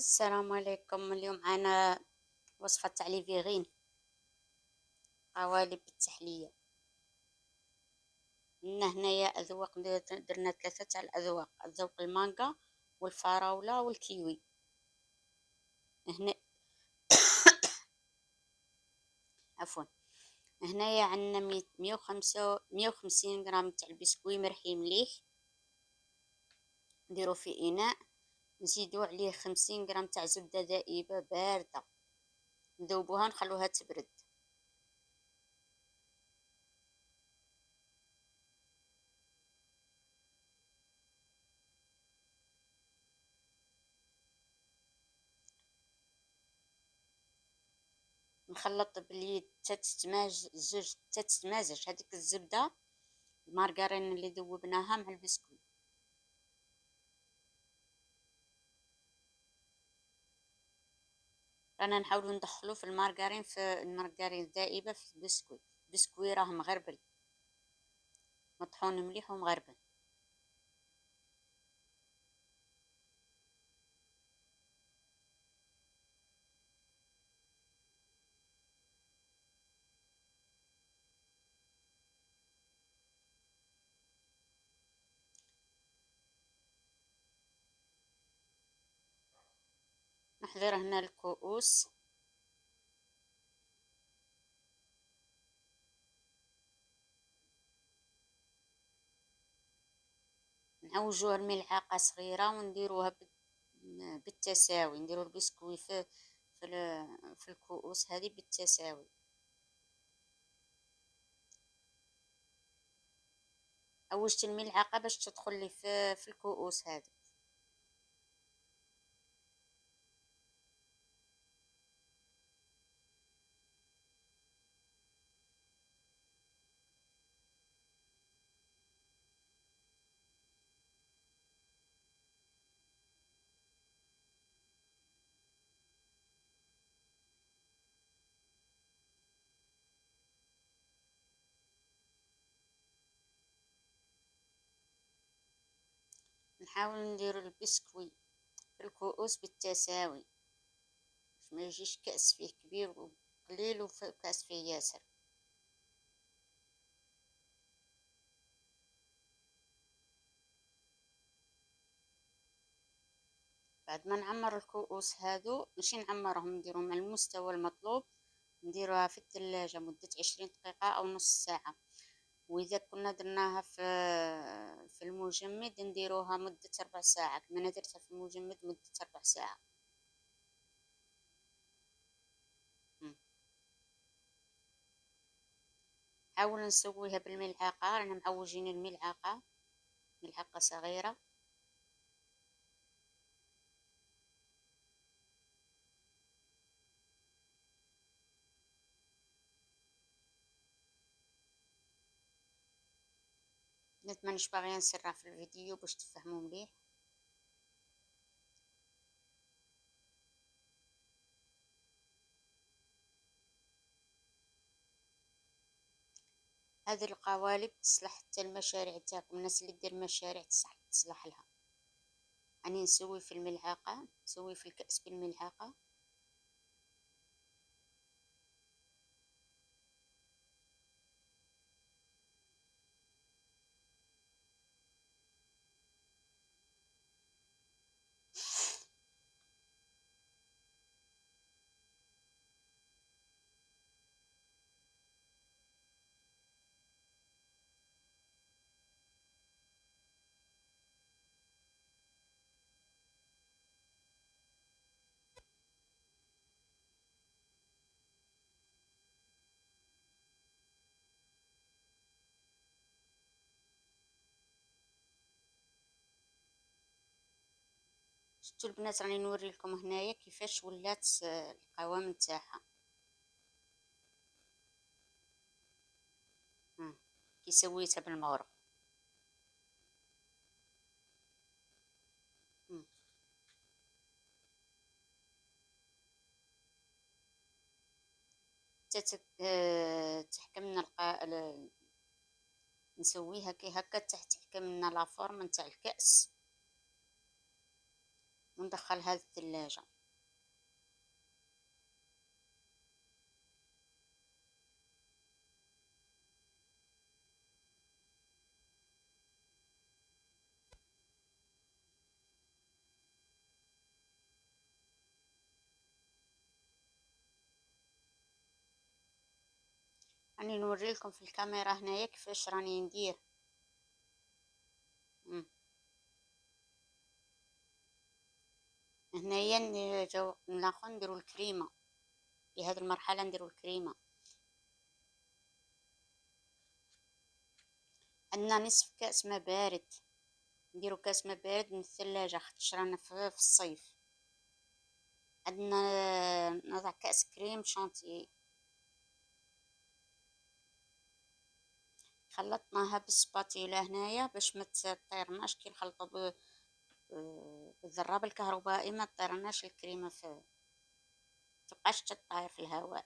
السلام عليكم. اليوم معنا وصفة تاع لي فيغين، قوالب بالتحلية. لنا هنايا أذواق، درنا ثلاثة تاع الأذواق: ذوق المانجا والفراولة والكيوي. هنا عفوا، هنايا عندنا 150 غرام تاع البسكوي مرحي مليح، نديرو في إناء، نزيدو عليه 50 غرام تاع زبدة ذائبة باردة، نذوبوها نخلوها تبرد. نخلط باليد تتمازج هذيك الزبدة المارغرين اللي ذوبناها مع البسكويت. رانا نحاولوا ندخلوا في المارغرين الذائبة في البسكويت. البسكويت راه مغربل، مطحون مليح ومغربل. نحضر هنا الكؤوس، نعوجوه الملعقة صغيرة ونديروها بالتساوي، نديرو البسكويت في الكؤوس هذه بالتساوي. عوجت الملعقة باش تدخل لي في الكؤوس هذه. نحاول ندير البسكويت في الكؤوس بالتساوي باش ما يجيش كأس فيه كبير وقليل وكأس فيه ياسر. بعد ما نعمر الكؤوس هادو، ماشي نعمرهم، نديرهم على المستوى المطلوب، نديروها في الثلاجة مدة 20 دقيقة أو نص ساعة. وإذا كنا درناها في المجمد نديروها مدة 4 ساعات، كما أنا درتها في المجمد مدة 4 ساعات. حاول نسويها بالملعقة، رانا معوجين الملعقة، ملعقة صغيرة. مانيش باغية نسرع في الفيديو باش تفهموا مليح. هذه القوالب تصلح حتى المشاريع تاعكم، الناس اللي دير مشاريع تصلح لها. أني نسوي في الملعقة، نسوي في الكأس بالملعقة. شفتوا البنات، راني نوري لكم هنايا كيفاش ولات القوام نتاعها. كي سويتها بالمورق. تحكمنا نسويها كي هكا تحكمنا لافورم نتاع الكأس، وندخلها للثلاجة. راني نوريلكم في الكاميرا هنايا كيفاش راني ندير. هنايا ناخذ نديرو الكريمة. في هذه المرحلة نديرو الكريمة. عندنا نصف كأس ما بارد، نديرو كاس ما بارد من الثلاجة خاطرش رانا في الصيف. عندنا نضع كأس كريم شانتيي، خلطناها بالسباتيلا هنايا باش ما تطيرناش كي نخلطو بالذراب الكهربائي، ما تطيرناش الكريمة في تبقاش تطاير في الهواء.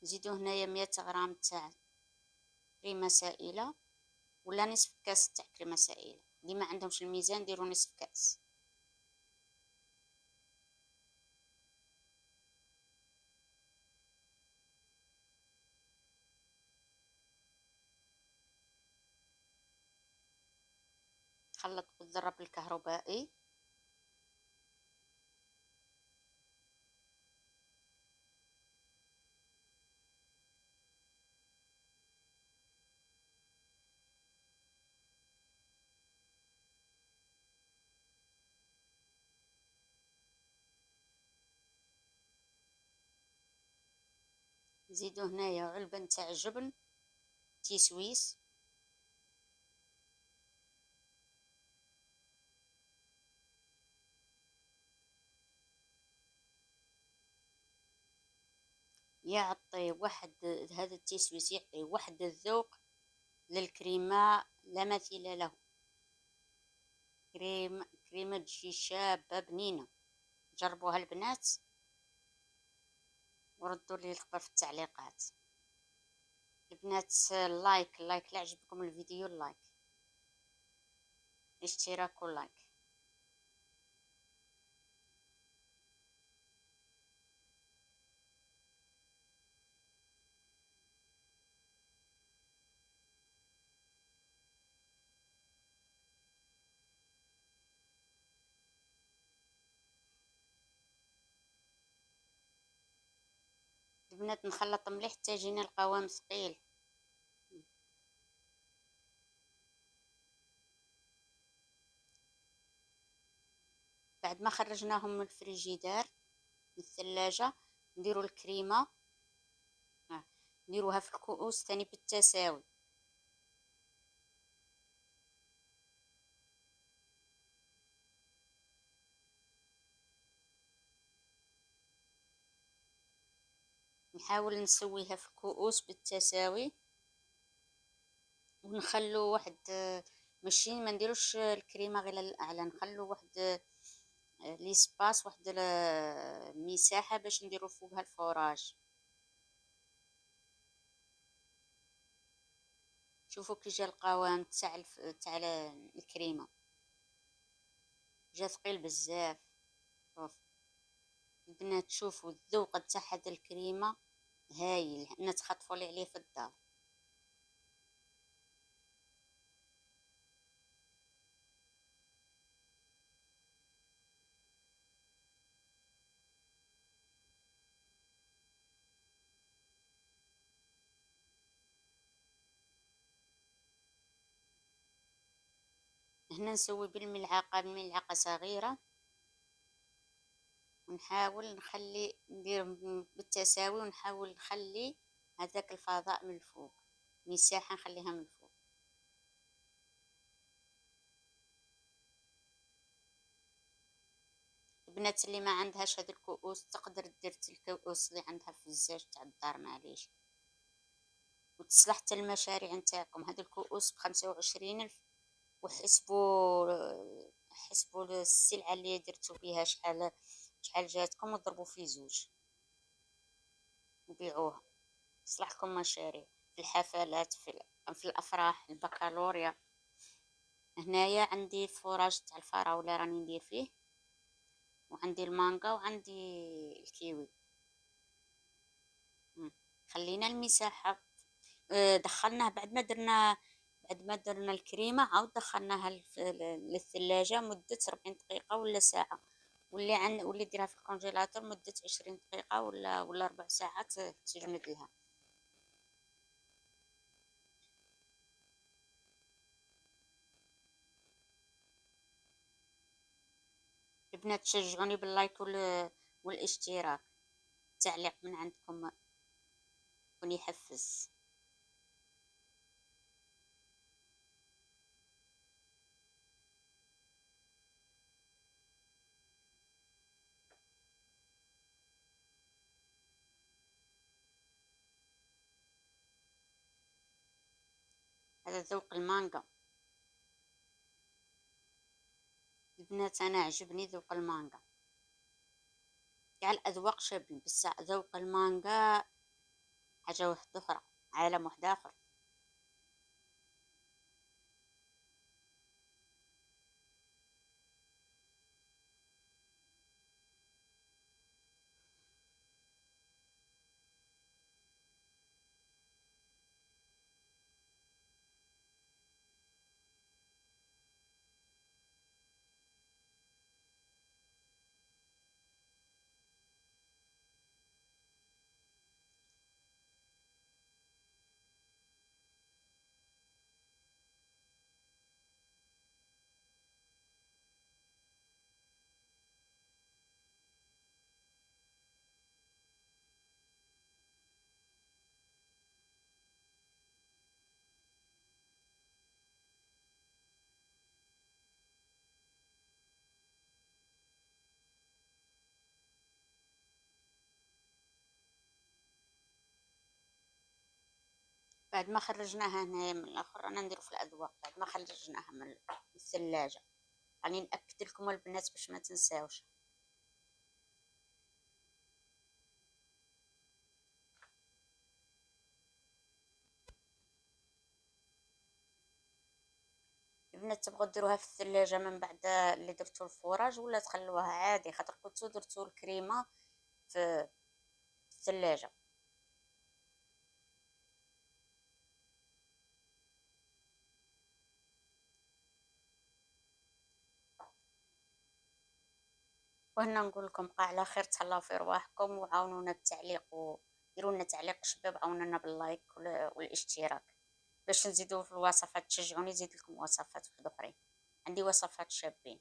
نزيدو هنايا 100 غرام تاع كريمة سائلة، ولا نصف كاس تاع كريمة سائلة. اللي ما عندهمش الميزان ديروا نصف كاس. خلط بالضرب الكهربائي. نزيدو هنايا علبة نتاع جبن تيسويس، يعطي واحد، هذا التيسويس يعطي واحد الذوق للكريمة لا مثيل له. كريمة تجي شابة بنينة. جربوها البنات وردوا لي الخبر في التعليقات. البنات لايك لا عجبكم الفيديو لايك، اشتراك ولايك. البنات نخلط مليح حتى يجينا القوام ثقيل. بعد ما خرجناهم من الفريجيدار من الثلاجة نديرو الكريمة، نديروها في الكؤوس ثاني بالتساوي. نحاول نسويها في الكؤوس بالتساوي، ونخلو واحد ماشي ما نديروش الكريمه غير الاعلى، نخلو واحد لي سباس، واحد المساحه باش نديرو فوقها الفراج. شوفوا كي جا القوام تاع الكريمه، جا ثقيل بزاف. شوف البنات، شوفوا الذوق تاع هاد الكريمه هايل، حنا تخطفوا لي عليه في الدار. هنا نسوي بالملعقه، بملعقه صغيره، ونحاول نخلي ندير بالتساوي، ونحاول نخلي هذاك الفضاء من الفوق، مساحة نخليها من الفوق. البنات اللي ما عندهاش هذا الكؤوس تقدر دير الكؤوس اللي عندها في الزاج تاع الدار، معليش، وتصلح حتى المشاريع نتاعكم. هذا الكؤوس ب25,000، حسبوا السلعة اللي درتو بها شحال جاتكم، وضربوا في زوج وبيعوها، تصلحكم مشاريع في الحفلات، في في الأفراح البكالوريا. هنايا عندي فراج تاع الفراولة راني ندير فيه، وعندي المانجا وعندي الكيوي. مم. خلينا المساحة، دخلناه بعد ما درنا الكريمة، عاود دخلناها للثلاجة مدة 40 دقيقة ولا ساعة، واللي ديرها في الكونجيلاتور مدة 20 دقيقة ولا 4 ساعات تجمد لها. البنات تشجعوني باللايك والاشتراك، تعليق من عندكم يكون يحفز. هذا ذوق المانجا. البنات أنا عجبني ذوق المانجا، كاع الأذواق شابين، بس ذوق المانجا حاجة واحدة أخرى، عالم واحد آخر. بعد ما خرجناها هنايا من الآخر، أنا نديرو في الأذواق بعد ما خرجناها من الثلاجة. راني نأكد لكم البنات باش ما تنساوش. البنات تبغوا ديروها في الثلاجة من بعد اللي درتو الفراج، ولا تخلوها عادي خاطر كنتو درتو الكريمة في الثلاجة؟ وهنا نقول لكم بقى على خير، تهلاو في رواحكم، وعاونونا بالتعليق، وديروا لنا تعليق شباب، عاونونا باللايك والاشتراك باش نزيدو في الوصفات، تشجعوني نزيد لكم وصفات واحد اخرين. عندي وصفات شابين.